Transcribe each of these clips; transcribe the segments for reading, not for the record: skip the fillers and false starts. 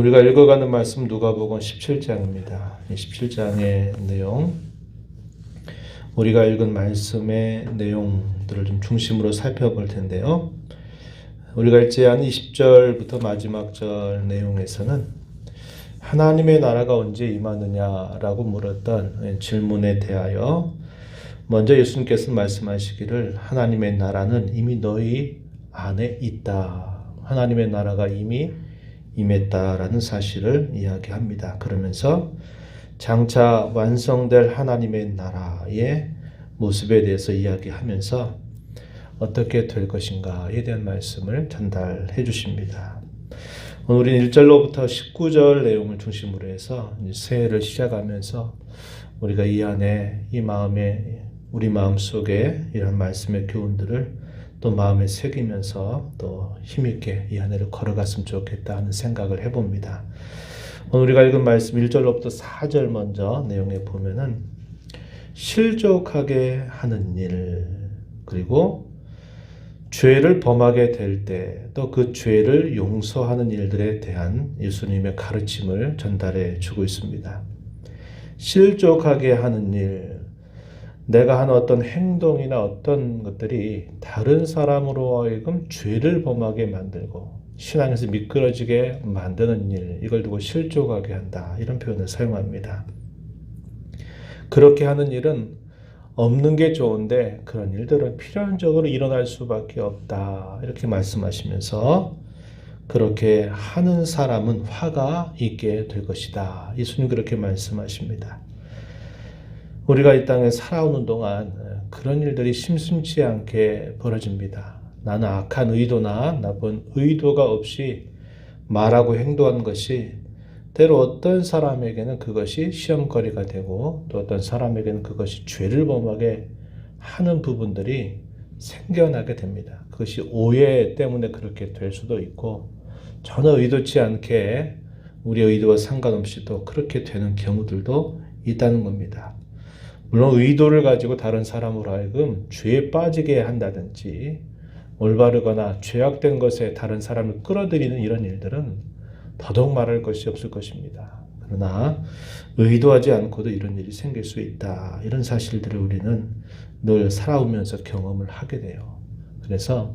오늘 우리가 읽어가는 말씀 누가복음 17장입니다. 이 17장의 내용, 우리가 읽은 말씀의 내용들을 좀 중심으로 살펴볼 텐데요. 우리가 읽지 않은 20절부터 마지막 절 내용에서는 하나님의 나라가 언제 임하느냐라고 물었던 질문에 대하여 먼저 예수님께서 말씀하시기를 하나님의 나라는 이미 너희 안에 있다. 하나님의 나라가 이미 임했다라는 사실을 이야기합니다. 그러면서 장차 완성될 하나님의 나라의 모습에 대해서 이야기하면서 어떻게 될 것인가에 대한 말씀을 전달해 주십니다. 오늘 우리는 1절로부터 19절 내용을 중심으로 해서 새해를 시작하면서 우리가 이 안에 이 마음에 우리 마음 속에 이런 말씀의 교훈들을 또 마음에 새기면서 또 힘있게 이 한 해를 걸어갔으면 좋겠다 하는 생각을 해봅니다. 오늘 우리가 읽은 말씀 1절로부터 4절 먼저 내용에 보면은 실족하게 하는 일, 그리고 죄를 범하게 될 때 또 그 죄를 용서하는 일들에 대한 예수님의 가르침을 전달해 주고 있습니다. 실족하게 하는 일, 내가 하는 어떤 행동이나 어떤 것들이 다른 사람으로 하여금 죄를 범하게 만들고 신앙에서 미끄러지게 만드는 일, 이걸 두고 실족하게 한다, 이런 표현을 사용합니다. 그렇게 하는 일은 없는 게 좋은데 그런 일들은 필연적으로 일어날 수밖에 없다, 이렇게 말씀하시면서 그렇게 하는 사람은 화가 있게 될 것이다, 예수님 그렇게 말씀하십니다. 우리가 이 땅에 살아오는 동안 그런 일들이 심심치 않게 벌어집니다. 나는 악한 의도나 나쁜 의도가 없이 말하고 행동한 것이 때로 어떤 사람에게는 그것이 시험거리가 되고 또 어떤 사람에게는 그것이 죄를 범하게 하는 부분들이 생겨나게 됩니다. 그것이 오해 때문에 그렇게 될 수도 있고 전혀 의도치 않게 우리의 의도와 상관없이 또 그렇게 되는 경우들도 있다는 겁니다. 물론 의도를 가지고 다른 사람으로 하여금 죄에 빠지게 한다든지 올바르거나 죄악된 것에 다른 사람을 끌어들이는 이런 일들은 더더욱 말할 것이 없을 것입니다. 그러나 의도하지 않고도 이런 일이 생길 수 있다, 이런 사실들을 우리는 늘 살아오면서 경험을 하게 돼요. 그래서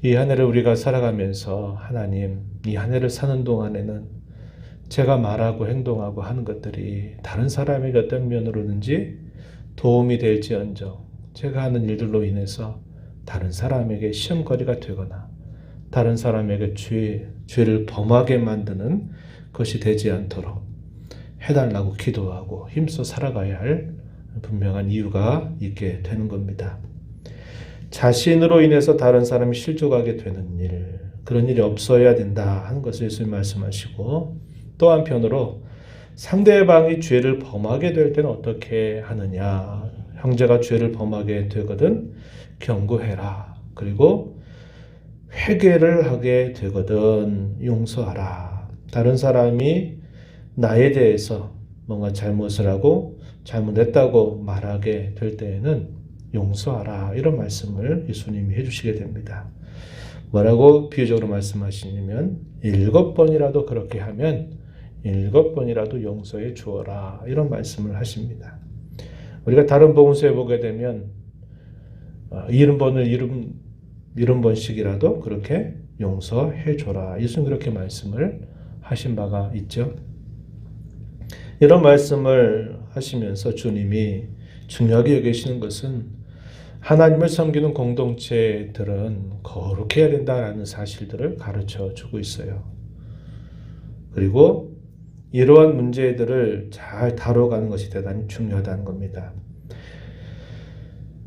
이 한 해를 우리가 살아가면서 하나님, 이 한 해를 사는 동안에는 제가 말하고 행동하고 하는 것들이 다른 사람에게 어떤 면으로든지 도움이 될지언정 제가 하는 일들로 인해서 다른 사람에게 시험거리가 되거나 다른 사람에게 죄를 범하게 만드는 것이 되지 않도록 해달라고 기도하고 힘써 살아가야 할 분명한 이유가 있게 되는 겁니다. 자신으로 인해서 다른 사람이 실족하게 되는 일, 그런 일이 없어야 된다 하는 것을 예수님 말씀하시고, 또 한편으로 상대방이 죄를 범하게 될 때는 어떻게 하느냐, 형제가 죄를 범하게 되거든 경고해라, 그리고 회개를 하게 되거든 용서하라. 다른 사람이 나에 대해서 뭔가 잘못을 하고 잘못했다고 말하게 될 때에는 용서하라, 이런 말씀을 예수님이 해주시게 됩니다. 뭐라고 비유적으로 말씀하시냐면 7번이라도 그렇게 하면 7번이라도 용서해 주어라, 이런 말씀을 하십니다. 우리가 다른 복음서에 보게 되면 70번씩이라도 그렇게 용서해 줘라, 예수님 그렇게 말씀을 하신 바가 있죠. 이런 말씀을 하시면서 주님이 중요하게 여기시는 것은 하나님을 섬기는 공동체들은 거룩해야 된다라는 사실들을 가르쳐 주고 있어요. 그리고 이러한 문제들을 잘 다뤄가는 것이 대단히 중요하다는 겁니다.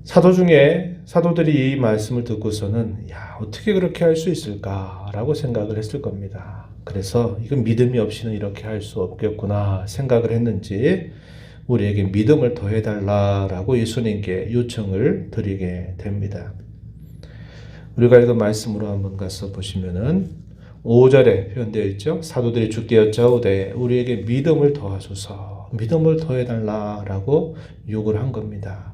사도 중에 사도들이 이 말씀을 듣고서는 어떻게 그렇게 할 수 있을까라고 생각을 했을 겁니다. 그래서 이건 믿음이 없이는 이렇게 할 수 없겠구나 생각을 했는지 우리에게 믿음을 더해달라라고 예수님께 요청을 드리게 됩니다. 우리가 읽은 말씀으로 한번 가서 보시면은 5절에 표현되어 있죠. 사도들이 주께 여짜오되 우리에게 믿음을 더하소서, 믿음을 더해달라라고 요구를 한 겁니다.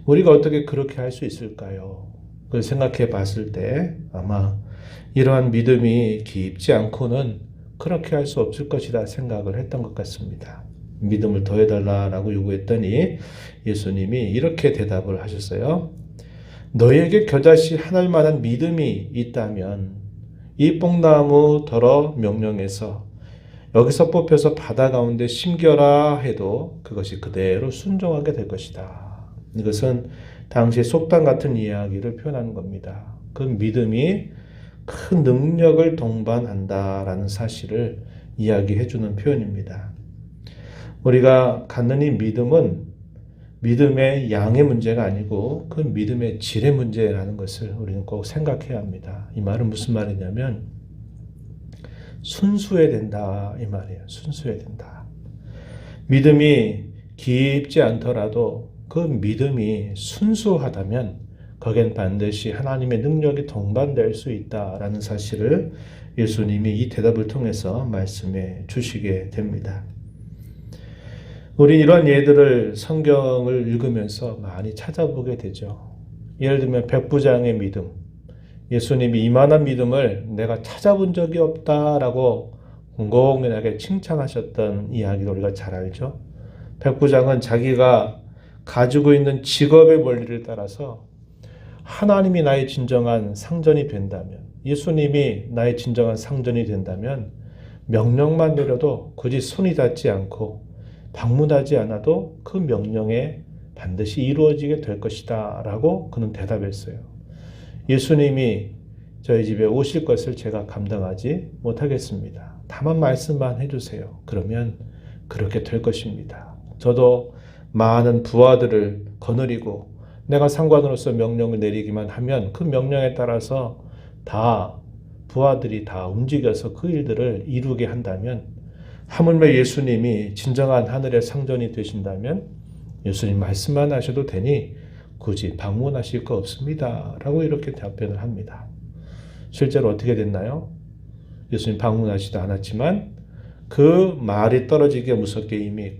우리가 어떻게 그렇게 할 수 있을까요? 그걸 생각해 봤을 때 아마 이러한 믿음이 깊지 않고는 그렇게 할 수 없을 것이다 생각을 했던 것 같습니다. 믿음을 더해달라고 요구했더니 예수님이 이렇게 대답을 하셨어요. 너에게 겨자씨 하나일 만한 믿음이 있다면 이 뽕나무더러 명령해서 여기서 뽑혀서 바다 가운데 심겨라 해도 그것이 그대로 순종하게 될 것이다. 이것은 당시 속담 같은 이야기를 표현하는 겁니다. 그 믿음이 큰 능력을 동반한다라는 사실을 이야기해 주는 표현입니다. 우리가 갖는 이 믿음은 믿음의 양의 문제가 아니고 그 믿음의 질의 문제라는 것을 우리는 꼭 생각해야 합니다. 이 말은 무슨 말이냐면 순수해야 된다 이 말이에요. 순수해야 된다. 믿음이 깊지 않더라도 그 믿음이 순수하다면 거기엔 반드시 하나님의 능력이 동반될 수 있다라는 사실을 예수님이 이 대답을 통해서 말씀해 주시게 됩니다. 우리 이런 예들을 성경을 읽으면서 많이 찾아보게 되죠. 예를 들면 백부장의 믿음. 예수님이 이만한 믿음을 내가 찾아본 적이 없다라고 공공연하게 칭찬하셨던 이야기를 우리가 잘 알죠. 백부장은 자기가 가지고 있는 직업의 원리를 따라서 하나님이 나의 진정한 상전이 된다면, 예수님이 나의 진정한 상전이 된다면 명령만 내려도 굳이 손이 닿지 않고 방문하지 않아도 그 명령에 반드시 이루어지게 될 것이다 라고 그는 대답했어요. 예수님이 저희 집에 오실 것을 제가 감당하지 못하겠습니다. 다만 말씀만 해주세요. 그러면 그렇게 될 것입니다. 저도 많은 부하들을 거느리고 내가 상관으로서 명령을 내리기만 하면 그 명령에 따라서 다 부하들이 다 움직여서 그 일들을 이루게 한다면, 하물며 예수님이 진정한 하늘의 상전이 되신다면 예수님 말씀만 하셔도 되니 굳이 방문하실 거 없습니다 라고 이렇게 답변을 합니다. 실제로 어떻게 됐나요? 예수님 방문하지도 않았지만 그 말이 떨어지기가 무섭게 이미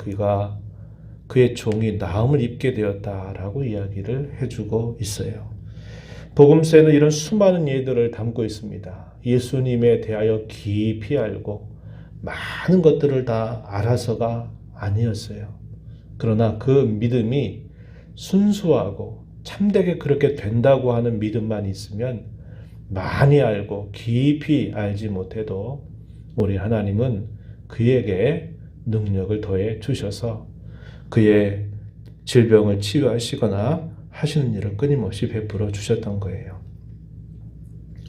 그의 종이 나음을 입게 되었다라고 이야기를 해주고 있어요. 복음서에는 이런 수많은 예들을 담고 있습니다. 예수님에 대하여 깊이 알고 많은 것들을 다 알아서가 아니었어요. 그러나 그 믿음이 순수하고 참되게 그렇게 된다고 하는 믿음만 있으면 많이 알고 깊이 알지 못해도 우리 하나님은 그에게 능력을 더해 주셔서 그의 질병을 치유하시거나 하시는 일을 끊임없이 베풀어 주셨던 거예요.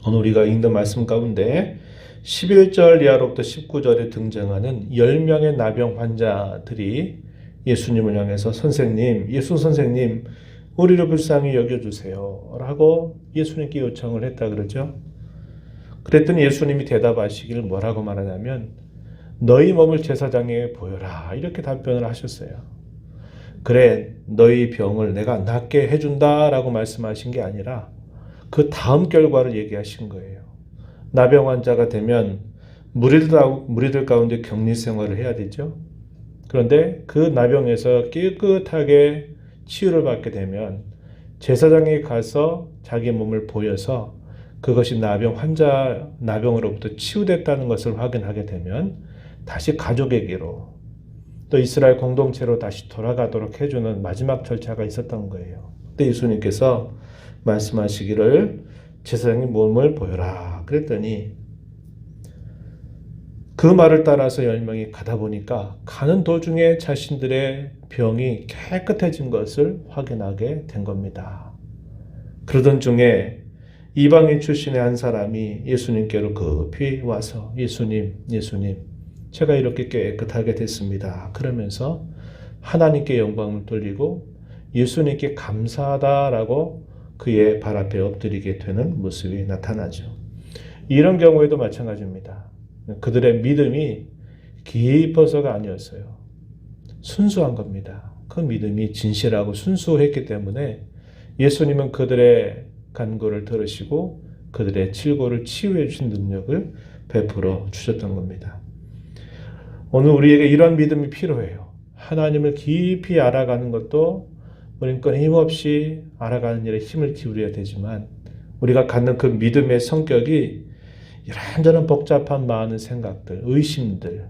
오늘 우리가 읽는 말씀 가운데 11절 이하로부터 19절에 등장하는 10명의 나병 환자들이 예수님을 향해서 선생님, 예수 선생님, 우리를 불쌍히 여겨주세요 라고 예수님께 요청을 했다 그러죠. 그랬더니 예수님이 대답하시기를 뭐라고 말하냐면 너희 몸을 제사장에게 보여라 이렇게 답변을 하셨어요. 그래, 너희 병을 내가 낫게 해준다 라고 말씀하신 게 아니라 그 다음 결과를 얘기하신 거예요. 나병 환자가 되면 무리들 가운데 격리 생활을 해야 되죠. 그런데 그 나병에서 깨끗하게 치유를 받게 되면 제사장에 가서 자기 몸을 보여서 그것이 나병으로부터 치유됐다는 것을 확인하게 되면 다시 가족에게로 또 이스라엘 공동체로 다시 돌아가도록 해주는 마지막 절차가 있었던 거예요. 그때 예수님께서 말씀하시기를 제사장의 몸을 보여라 그랬더니 그 말을 따라서 10명이 가다 보니까 가는 도중에 자신들의 병이 깨끗해진 것을 확인하게 된 겁니다. 그러던 중에 이방인 출신의 한 사람이 예수님께로 급히 와서 예수님, 제가 이렇게 깨끗하게 됐습니다. 그러면서 하나님께 영광을 돌리고 예수님께 감사하다라고 그의 발 앞에 엎드리게 되는 모습이 나타나죠. 이런 경우에도 마찬가지입니다. 그들의 믿음이 깊어서가 아니었어요. 순수한 겁니다. 그 믿음이 진실하고 순수했기 때문에 예수님은 그들의 간구를 들으시고 그들의 질고를 치유해 주신 능력을 베풀어 주셨던 겁니다. 오늘 우리에게 이런 믿음이 필요해요. 하나님을 깊이 알아가는 것도 우리는 끊임없이 알아가는 일에 힘을 기울여야 되지만 우리가 갖는 그 믿음의 성격이 이런저런 복잡한 많은 생각들, 의심들,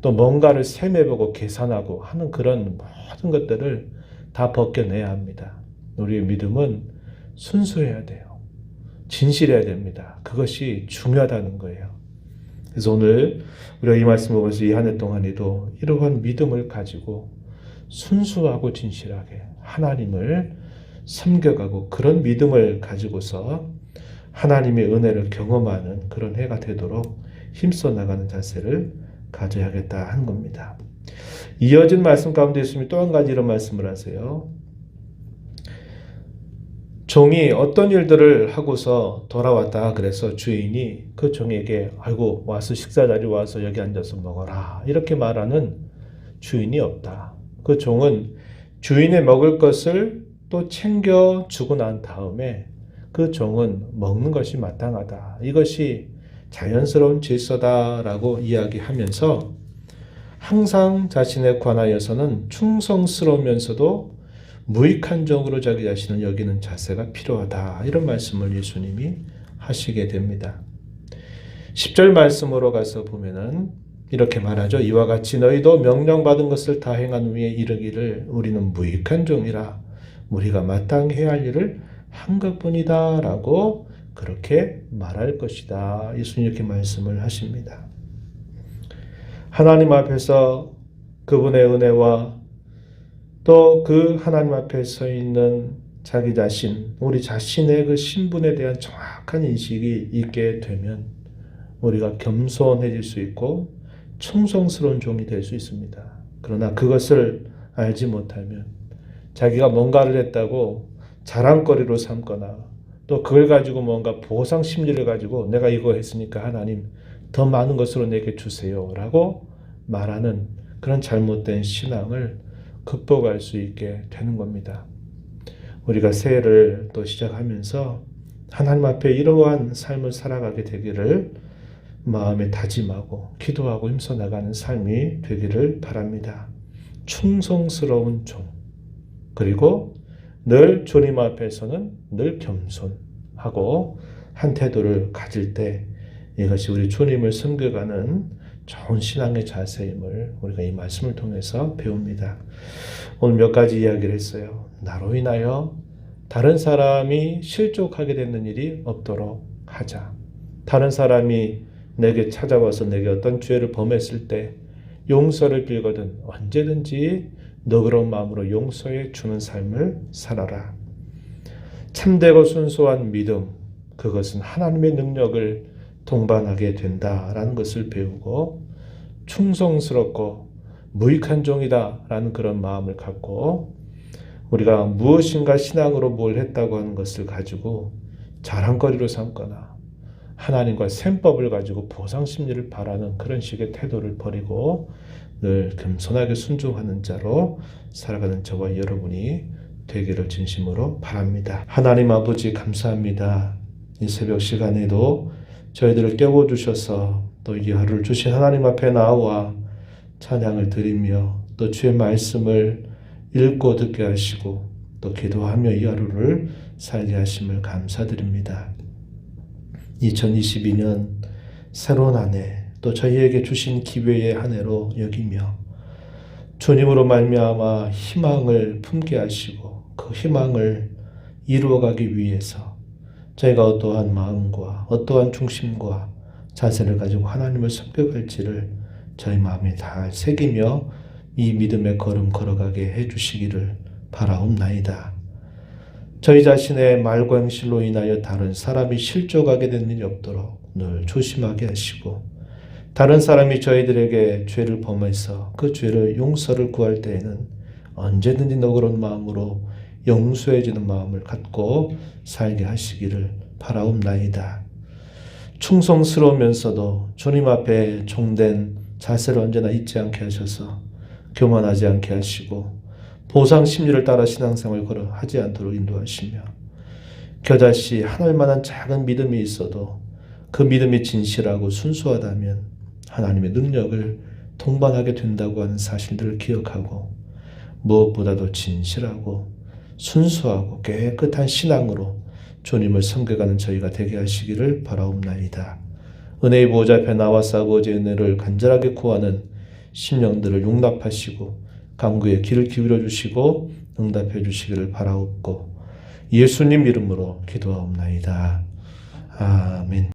또 뭔가를 셈해보고 계산하고 하는 그런 모든 것들을 다 벗겨내야 합니다. 우리의 믿음은 순수해야 돼요. 진실해야 됩니다. 그것이 중요하다는 거예요. 그래서 오늘 우리가 이 말씀을 보면서 이 한 해 동안에도 이러한 믿음을 가지고 순수하고 진실하게 하나님을 섬겨가고 그런 믿음을 가지고서 하나님의 은혜를 경험하는 그런 해가 되도록 힘써 나가는 자세를 가져야겠다 하는 겁니다. 이어진 말씀 가운데 예수님이 또 한 가지 이런 말씀을 하세요. 종이 어떤 일들을 하고서 돌아왔다 그래서 주인이 그 종에게 아이고 와서 식사 자리 와서 여기 앉아서 먹어라 이렇게 말하는 주인이 없다. 그 종은 주인의 먹을 것을 또 챙겨 주고 난 다음에 그 종은 먹는 것이 마땅하다. 이것이 자연스러운 질서다라고 이야기하면서 항상 자신에 관하여서는 충성스러우면서도 무익한 종으로 자기 자신을 여기는 자세가 필요하다. 이런 말씀을 예수님이 하시게 됩니다. 10절 말씀으로 가서 보면은 이렇게 말하죠. 이와 같이 너희도 명령받은 것을 다 행한 후에 이르기를 우리는 무익한 종이라 우리가 마땅히 해야 할 일을 한 것뿐이다 라고 그렇게 말할 것이다. 예수님 이렇게 말씀을 하십니다. 하나님 앞에서 그분의 은혜와 또 그 하나님 앞에 서 있는 자기 자신, 우리 자신의 그 신분에 대한 정확한 인식이 있게 되면 우리가 겸손해질 수 있고 충성스러운 종이 될 수 있습니다. 그러나 그것을 알지 못하면 자기가 뭔가를 했다고 자랑거리로 삼거나 또 그걸 가지고 뭔가 보상 심리를 가지고 내가 이거 했으니까 하나님 더 많은 것으로 내게 주세요 라고 말하는 그런 잘못된 신앙을 극복할 수 있게 되는 겁니다. 우리가 새해를 또 시작하면서 하나님 앞에 이러한 삶을 살아가게 되기를 마음에 다짐하고 기도하고 힘써 나가는 삶이 되기를 바랍니다. 충성스러운 종, 그리고 늘 주님 앞에서는 늘 겸손하고 한 태도를 가질 때 이것이 우리 주님을 섬겨가는 좋은 신앙의 자세임을 우리가 이 말씀을 통해서 배웁니다. 오늘 몇 가지 이야기를 했어요. 나로 인하여 다른 사람이 실족하게 되는 일이 없도록 하자. 다른 사람이 내게 찾아와서 내게 어떤 죄를 범했을 때 용서를 빌거든 언제든지 너그러운 마음으로 용서해 주는 삶을 살아라. 참되고 순수한 믿음, 그것은 하나님의 능력을 동반하게 된다라는 것을 배우고 충성스럽고 무익한 종이다라는 그런 마음을 갖고 우리가 무엇인가 신앙으로 뭘 했다고 하는 것을 가지고 자랑거리로 삼거나 하나님과 셈법을 가지고 보상 심리를 바라는 그런 식의 태도를 버리고 늘 겸손하게 순종하는 자로 살아가는 저와 여러분이 되기를 진심으로 바랍니다. 하나님 아버지 감사합니다. 이 새벽 시간에도 저희들을 깨워주셔서 또 이 하루를 주신 하나님 앞에 나와 찬양을 드리며 또 주의 말씀을 읽고 듣게 하시고 또 기도하며 이 하루를 살게 하심을 감사드립니다. 2022년 새로운 한 해 또 저희에게 주신 기회의 한 해로 여기며 주님으로 말미암아 희망을 품게 하시고 그 희망을 이루어가기 위해서 저희가 어떠한 마음과 어떠한 중심과 자세를 가지고 하나님을 섬겨갈지를 저희 마음에 다 새기며 이 믿음의 걸음 걸어가게 해주시기를 바라옵나이다. 저희 자신의 말과 행실로 인하여 다른 사람이 실족하게 되는 일이 없도록 늘 조심하게 하시고 다른 사람이 저희들에게 죄를 범해서 그 죄를 용서를 구할 때에는 언제든지 너그러운 마음으로 용서해주는 마음을 갖고 살게 하시기를 바라옵나이다. 충성스러우면서도 주님 앞에 종된 자세를 언제나 잊지 않게 하셔서 교만하지 않게 하시고 보상 심리를 따라 신앙생활을 걸어 하지 않도록 인도하시며 겨자씨 하늘만한 작은 믿음이 있어도 그 믿음이 진실하고 순수하다면 하나님의 능력을 동반하게 된다고 하는 사실들을 기억하고 무엇보다도 진실하고 순수하고 깨끗한 신앙으로 주님을 섬겨가는 저희가 되게 하시기를 바라옵나이다. 은혜의 보호자 앞에 나와서 아버지의 은혜를 간절하게 구하는 심령들을 용납하시고 간구에 귀를 기울여 주시고 응답해 주시기를 바라옵고 예수님 이름으로 기도하옵나이다. 아멘.